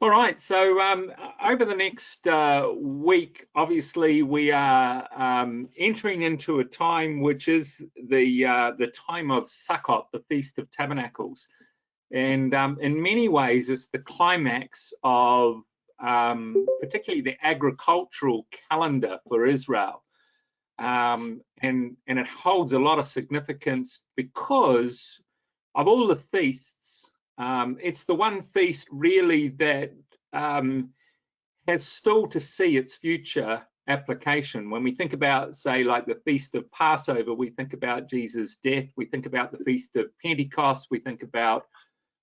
All right, so over the next week, obviously we are entering into a time which is the time of Sukkot, the Feast of Tabernacles, and in many ways it's the climax of particularly the agricultural calendar for Israel, and it holds a lot of significance because of all the feasts. It's the one feast really that has still to see its future application. When we think about, say, like the Feast of Passover, we think about Jesus' death, we think about the Feast of Pentecost, we think about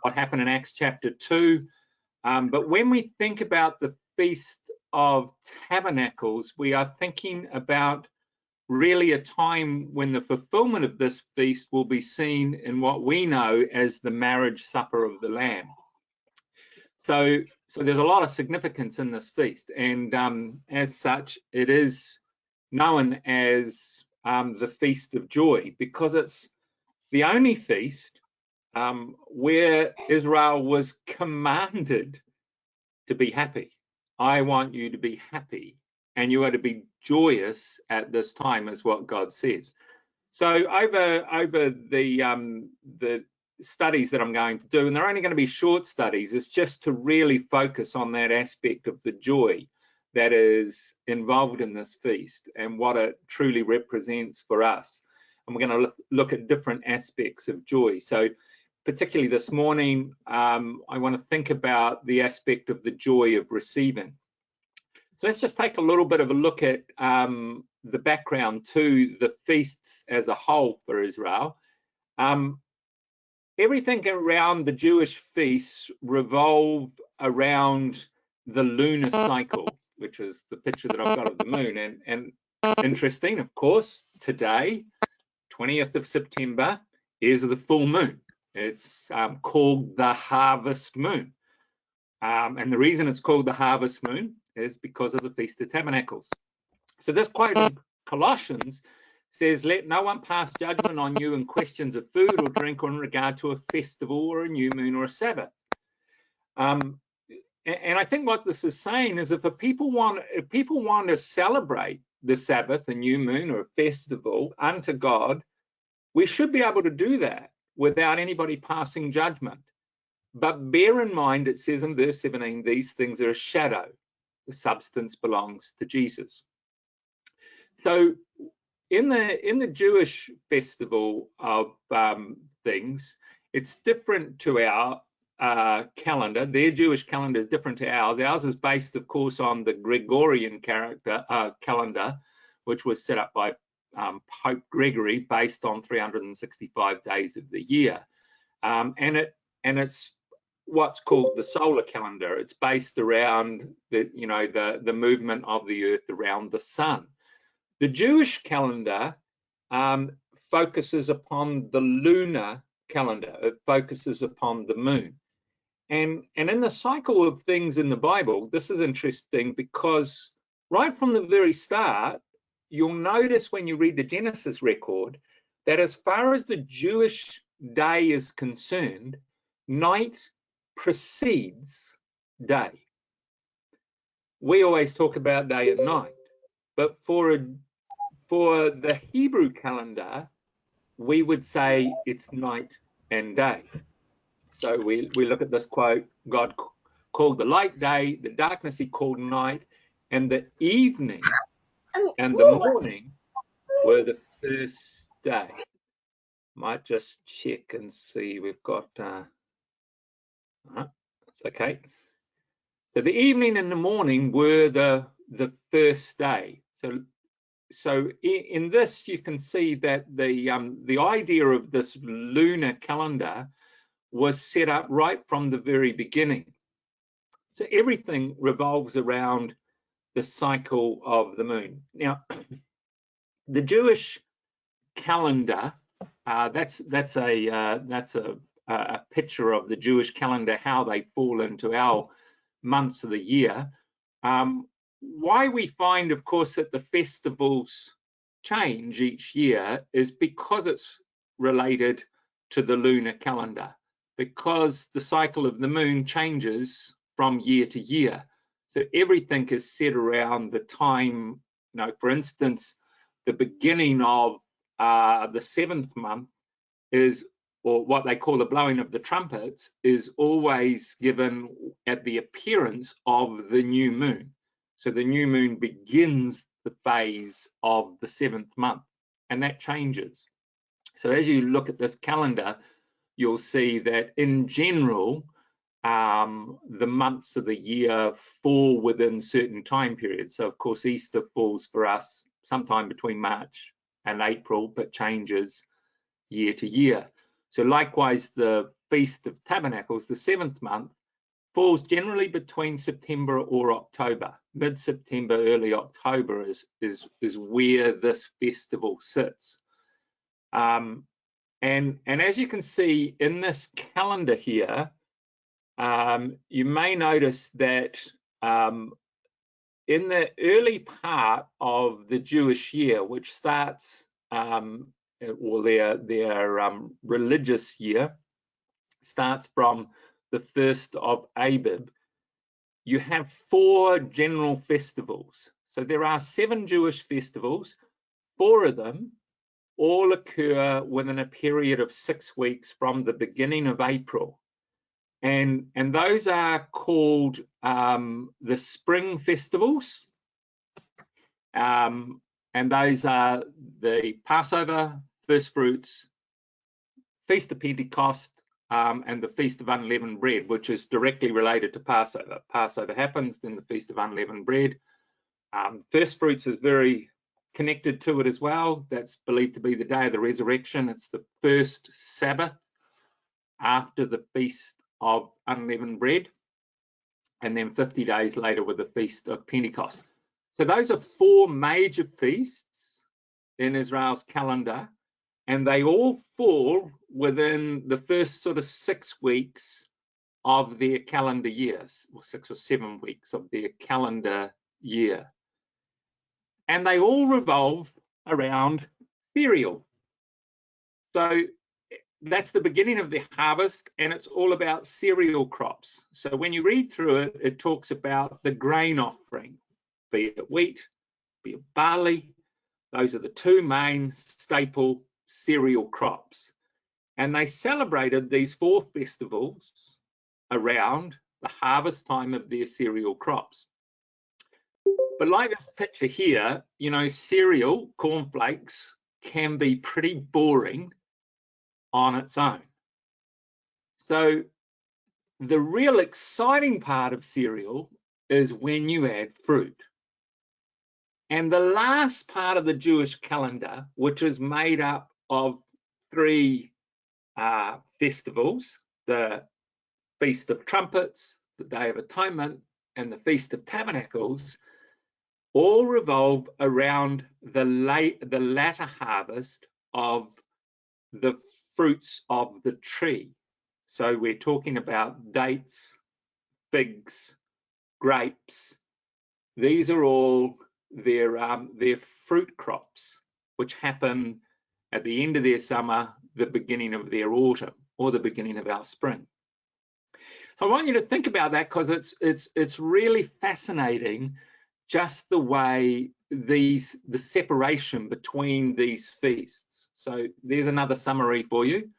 what happened in Acts chapter 2. But when we think about the Feast of Tabernacles, we are thinking about really a time when the fulfillment of this feast will be seen in what we know as the marriage supper of the Lamb. So there's a lot of significance in this feast, and as such, it is known as the Feast of Joy, because it's the only feast where Israel was commanded to be happy. I want you to be happy, and you are to be joyous at this time, is what God says. So over the studies that I'm going to do, and they're only going to be short studies, is just to really focus on that aspect of the joy that is involved in this feast and what it truly represents for us. And we're going to look at different aspects of joy. So particularly this morning, I want to think about the aspect of the joy of receiving. So let's just take a little bit of a look at the background to the feasts as a whole for Israel. Everything around the Jewish feasts revolve around the lunar cycle, which is the picture that I've got of the moon. And interesting, of course, today, 20th of September, is the full moon. It's called the harvest moon. And the reason it's called the harvest moon is because of the Feast of Tabernacles. So this quote in Colossians says, "Let no one pass judgment on you in questions of food or drink or in regard to a festival or a new moon or a Sabbath." And I think what this is saying is if people want to celebrate the Sabbath, a new moon or a festival unto God, we should be able to do that without anybody passing judgment. But bear in mind, it says in verse 17, these things are a shadow. The substance belongs to Jesus. So in the Jewish festival of things, it's different to our calendar. Their Jewish calendar is different to ours. Ours is based, of course, on the Gregorian calendar, which was set up by Pope Gregory, based on 365 days of the year, and it's what's called the solar calendar. It's based around the movement of the earth around the sun. The Jewish calendar focuses upon the lunar calendar. It focuses upon the moon. And in the cycle of things in the Bible, this is interesting because right from the very start, you'll notice when you read the Genesis record that as far as the Jewish day is concerned, night precedes day. We always talk about day and night, but for the Hebrew calendar, we would say it's night and day. So we look at this quote: God called the light day, the darkness he called night, and the evening and the morning were the first day. Might just check and see we've got that's okay. So the evening and the morning were the first day. So in this you can see that the idea of this lunar calendar was set up right from the very beginning. So everything revolves around the cycle of the moon. Now, the Jewish calendar, that's a picture of the Jewish calendar, how they fall into our months of the year. Why we find, of course, that the festivals change each year is because it's related to the lunar calendar, because the cycle of the moon changes from year to year. So everything is set around the time, for instance, the beginning of the 7th month is, or what they call the blowing of the trumpets, is always given at the appearance of the new moon. So the new moon begins the phase of the 7th month, and that changes. So as you look at this calendar, you'll see that in general, the months of the year fall within certain time periods. So of course, Easter falls for us sometime between March and April, but changes year to year. So likewise, the Feast of Tabernacles, the 7th month, falls generally between September or October. Mid-September, early October is where this festival sits. And as you can see in this calendar here, you may notice that in the early part of the Jewish year, which starts, or their religious year, starts from the 1st of Abib, you have 4 general festivals. So there are 7 Jewish festivals. 4 of them all occur within a period of 6 weeks from the beginning of April. And those are called the spring festivals. And those are the Passover, First Fruits, Feast of Pentecost, and the Feast of Unleavened Bread, which is directly related to Passover. Passover happens, then the Feast of Unleavened Bread. First Fruits is very connected to it as well. That's believed to be the day of the resurrection. It's the first Sabbath after the Feast of Unleavened Bread, and then 50 days later with the Feast of Pentecost. So those are 4 major feasts in Israel's calendar, and they all fall within the first sort of 6 weeks of their calendar years, or 6 or 7 weeks of their calendar year. And they all revolve around cereal. So that's the beginning of the harvest, and it's all about cereal crops. So when you read through it, it talks about the grain offering, be it wheat, be it barley. Those are the 2 main staple cereal crops. And they celebrated these 4 festivals around the harvest time of their cereal crops. But like this picture here, cereal, cornflakes, can be pretty boring on its own. So the real exciting part of cereal is when you add fruit. And the last part of the Jewish calendar, which is made up of 3 festivals, the Feast of Trumpets, the Day of Atonement, and the Feast of Tabernacles, all revolve around the latter harvest of the fruits of the tree. So we're talking about dates, figs, grapes. These are all their fruit crops, which happen at the end of their summer, the beginning of their autumn, or the beginning of our spring. So I want you to think about that, because it's really fascinating, just the way the separation between these feasts. So there's another summary for you.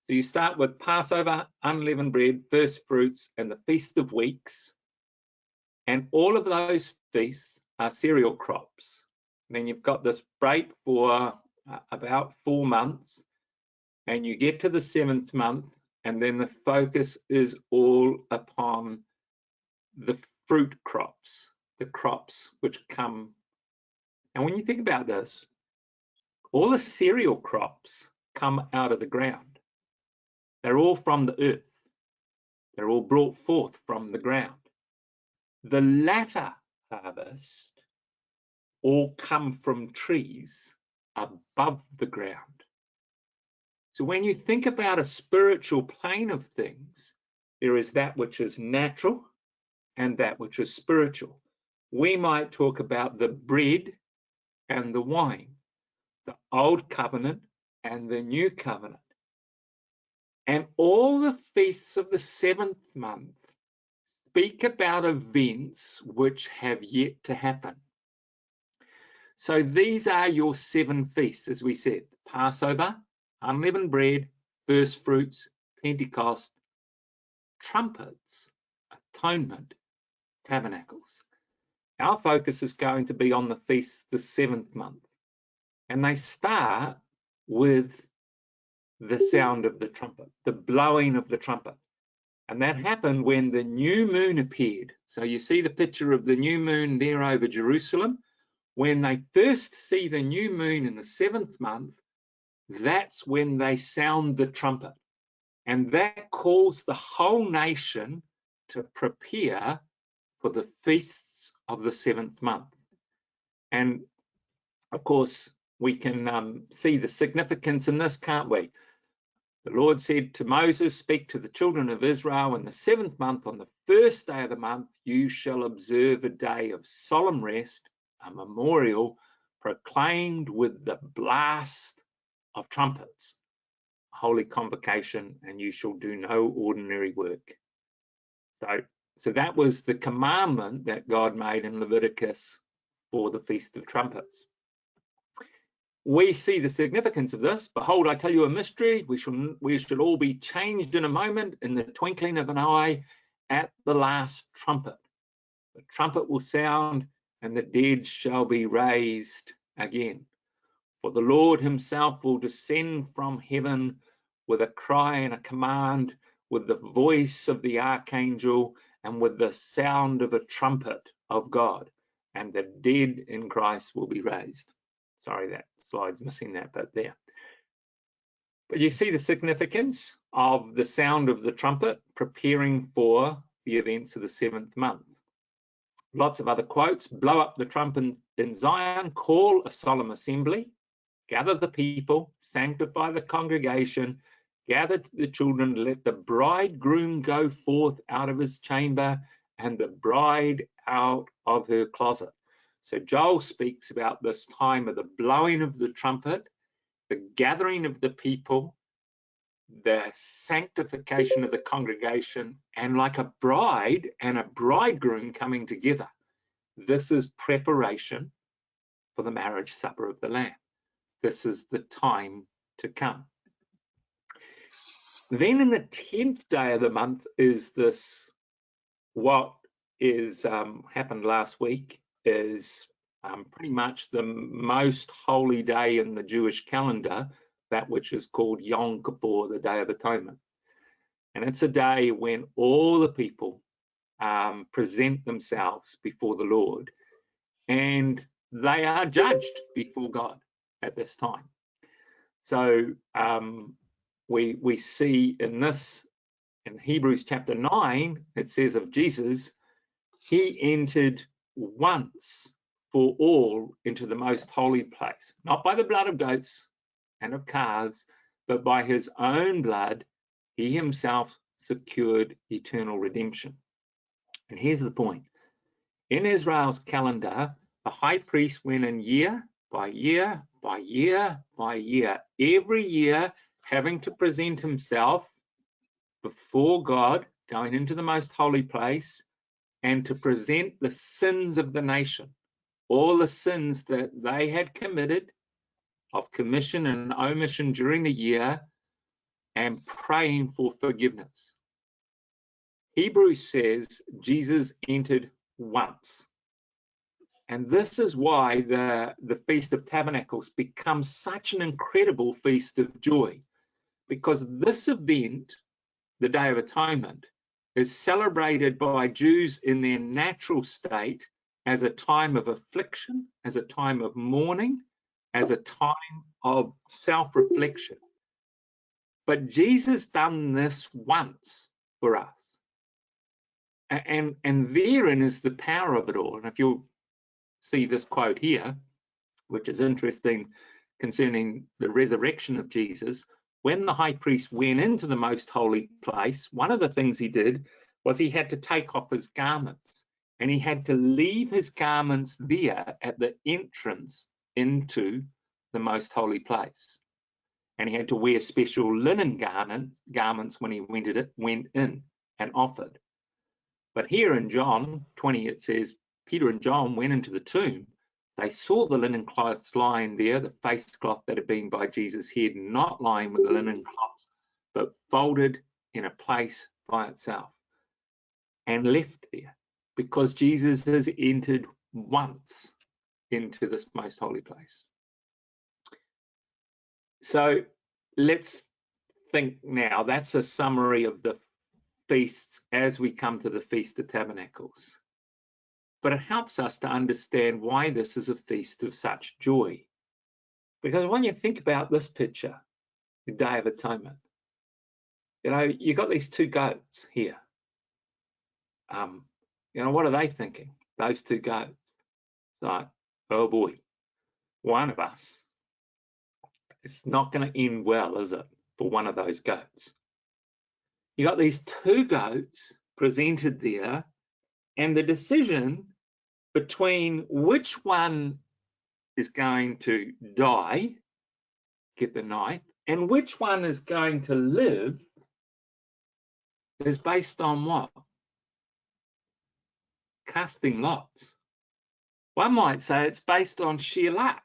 So you start with Passover, unleavened bread, first fruits, and the Feast of Weeks. And all of those feasts are cereal crops. And then you've got this break for about 4 months, and you get to the 7th month, and then the focus is all upon the fruit crops, the crops which come. And when you think about this, all the cereal crops come out of the ground. They're all from the earth. They're all brought forth from the ground. The latter harvest all come from trees above the ground. So when you think about a spiritual plane of things, there is that which is natural and that which is spiritual. We might talk about the bread and the wine, the old covenant and the new covenant. And all the feasts of the 7th month speak about events which have yet to happen. So these are your 7 feasts, as we said: Passover, unleavened bread, first fruits, Pentecost, trumpets, atonement, tabernacles. Our focus is going to be on the feasts the 7th month, and they start with the sound of the trumpet, the blowing of the trumpet. And that happened when the new moon appeared. So you see the picture of the new moon there over Jerusalem. When they first see the new moon in the 7th month, that's when they sound the trumpet. And that calls the whole nation to prepare for the feasts of the 7th month. And of course, we can see the significance in this, can't we? The Lord said to Moses, "Speak to the children of Israel in the 7th month, on the 1st day of the month, you shall observe a day of solemn rest, a memorial proclaimed with the blast of trumpets, a holy convocation, and you shall do no ordinary work." So that was the commandment that God made in Leviticus for the Feast of Trumpets. We see the significance of this. "Behold, I tell you a mystery. We shall all be changed in a moment, in the twinkling of an eye, at the last trumpet. The trumpet will sound, and the dead shall be raised again. For the Lord himself will descend from heaven with a cry and a command, with the voice of the archangel, and with the sound of a trumpet of God, and the dead in Christ will be raised." Sorry, that slide's missing that bit there. But you see the significance of the sound of the trumpet preparing for the events of the 7th month. Lots of other quotes: "Blow up the trumpet in Zion, call a solemn assembly, gather the people, sanctify the congregation, gather the children, let the bridegroom go forth out of his chamber, and the bride out of her closet." So Joel speaks about this time of the blowing of the trumpet, the gathering of the people, the sanctification of the congregation, and like a bride and a bridegroom coming together. This is preparation for the marriage supper of the Lamb. This is the time to come. Then in the 10th day of the month is this, what is happened last week, is pretty much the most holy day in the Jewish calendar, that which is called Yom Kippur, the Day of Atonement. And it's a day when all the people present themselves before the Lord, and they are judged before God at this time. So we see in Hebrews chapter 9, it says of Jesus, he entered once for all into the most holy place, not by the blood of goats and of calves, but by his own blood, he himself secured eternal redemption. And here's the point. In Israel's calendar, the high priest went in year by year by year by year, every year having to present himself before God, going into the most holy place, and to present the sins of the nation, all the sins that they had committed of commission and omission during the year, and praying for forgiveness. Hebrews says Jesus entered once. And this is why the Feast of Tabernacles becomes such an incredible feast of joy, because this event, the Day of Atonement, is celebrated by Jews in their natural state as a time of affliction, as a time of mourning, as a time of self-reflection. But Jesus done this once for us. And therein is the power of it all. And if you'll see this quote here, which is interesting concerning the resurrection of Jesus, when the high priest went into the most holy place, one of the things he did was he had to take off his garments, and he had to leave his garments there at the entrance into the most holy place. And he had to wear special linen garments when he went in and offered. But here in John 20, it says, Peter and John went into the tomb. They saw the linen cloths lying there, the face cloth that had been by Jesus' head, not lying with the linen cloths, but folded in a place by itself, and left there, because Jesus has entered once into this most holy place. So let's think now. That's a summary of the feasts as we come to the Feast of Tabernacles. But it helps us to understand why this is a feast of such joy. Because when you think about this picture, the Day of Atonement, you know, you've got these two goats here. You know, what are they thinking? Those two goats. It's like, oh boy, one of us, it's not going to end well, is it, for one of those goats? You got these two goats presented there, and the decision between which one is going to die, get the knife, and which one is going to live is based on what? Casting lots. One might say it's based on sheer luck.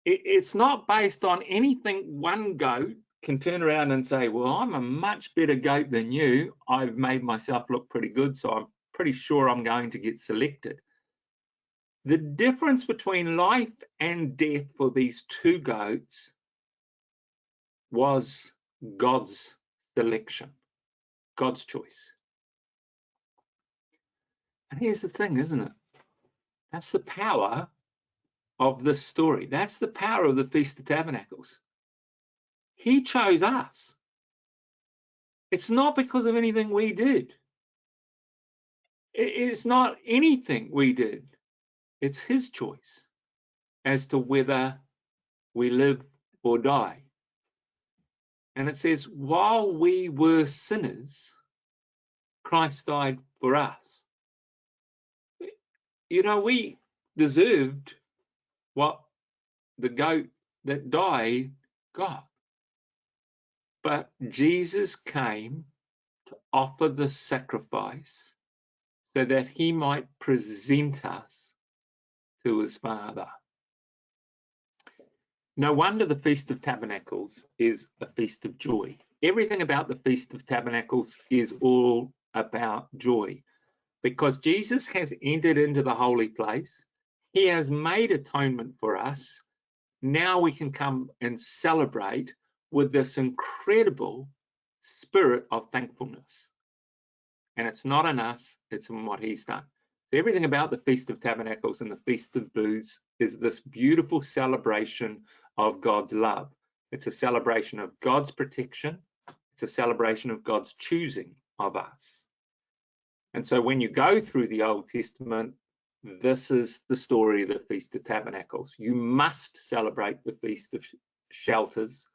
It's not based on anything one goat can turn around and say, well, I'm a much better goat than you. I've made myself look pretty good, so I'm pretty sure I'm going to get selected. The difference between life and death for these two goats was God's selection, God's choice. And here's the thing, isn't it? That's the power of this story. That's the power of the Feast of Tabernacles. He chose us. It's not because of anything we did. It's not anything we did. It's his choice as to whether we live or die. And it says, while we were sinners, Christ died for us. You know, we deserved what the goat that died got. But Jesus came to offer the sacrifice so that he might present us to his Father. No wonder the Feast of Tabernacles is a feast of joy. Everything about the Feast of Tabernacles is all about joy, because Jesus has entered into the holy place. He has made atonement for us. Now we can come and celebrate with this incredible spirit of thankfulness. And it's not in us, it's in what he's done. So everything about the Feast of Tabernacles and the Feast of Booths is this beautiful celebration of God's love. It's a celebration of God's protection. It's a celebration of God's choosing of us. And so when you go through the Old Testament, this is the story of the Feast of Tabernacles. You must celebrate the Feast of Shelters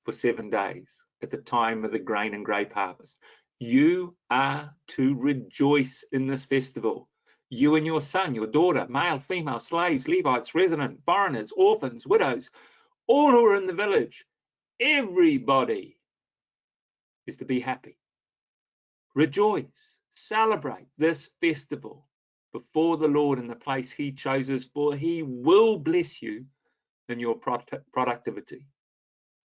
for 7 days at the time of the grain and grape harvest. You are to rejoice in this festival. You and your son, your daughter, male, female, slaves, Levites, resident, foreigners, orphans, widows, all who are in the village, everybody is to be happy. Rejoice, celebrate this festival before the Lord in the place he chooses, for he will bless you in your productivity,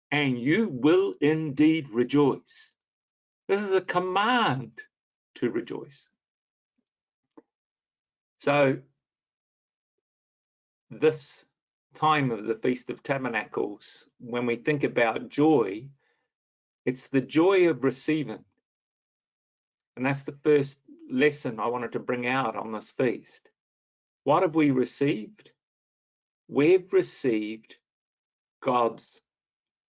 and you will indeed rejoice. This is a command to rejoice. So this time of the Feast of Tabernacles, when we think about joy, it's the joy of receiving. And that's the first lesson I wanted to bring out on this feast. What have we received? We've received God's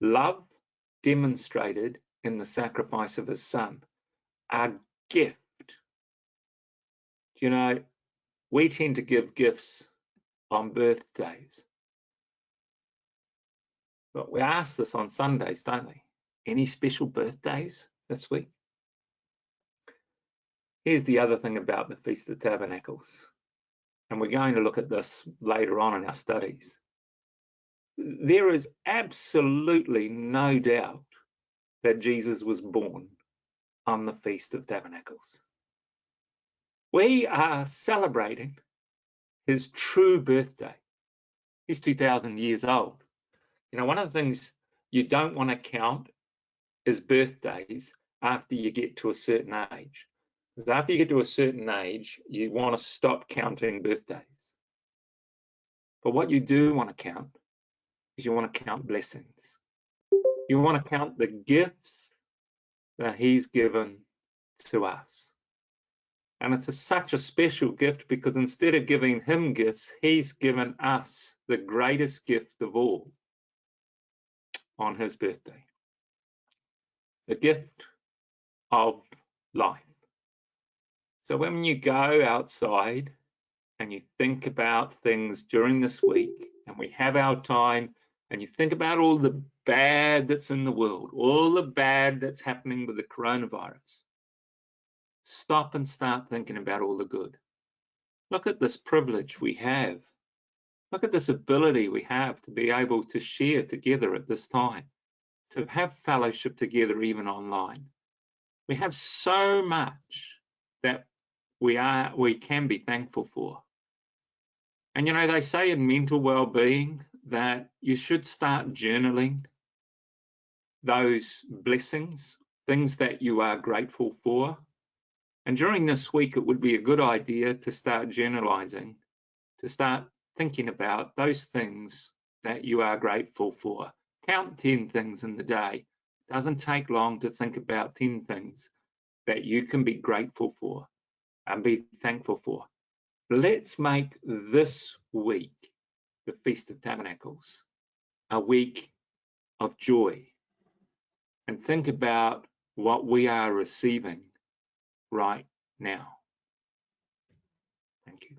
love demonstrated in the sacrifice of his son, a gift. You know, we tend to give gifts on birthdays, but we ask this on Sundays, don't we? Any special birthdays this week? Here's the other thing about the Feast of Tabernacles, and we're going to look at this later on in our studies. There is absolutely no doubt that Jesus was born on the Feast of Tabernacles. We are celebrating his true birthday. He's 2,000 years old. You know, one of the things you don't want to count is birthdays after you get to a certain age. Because after you get to a certain age, you want to stop counting birthdays. But what you do want to count is you want to count blessings. You want to count the gifts that he's given to us. And it's such a special gift because instead of giving him gifts, he's given us the greatest gift of all on his birthday. The gift of life. So when you go outside and you think about things during this week, and we have our time, and you think about all the bad that's in the world, all the bad that's happening with the coronavirus, stop and start thinking about all the good. Look at this privilege we have. Look at this ability we have to be able to share together at this time, to have fellowship together even online. We have so much that we can be thankful for. And you know, they say in mental well-being that you should start journaling those blessings, things that you are grateful for. And during this week, it would be a good idea to start journalizing, to start thinking about those things that you are grateful for. Count 10 things in the day. It doesn't take long to think about 10 things that you can be grateful for and be thankful for. Let's make this week, the Feast of Tabernacles, a week of joy, and think about what we are receiving right now. Thank you.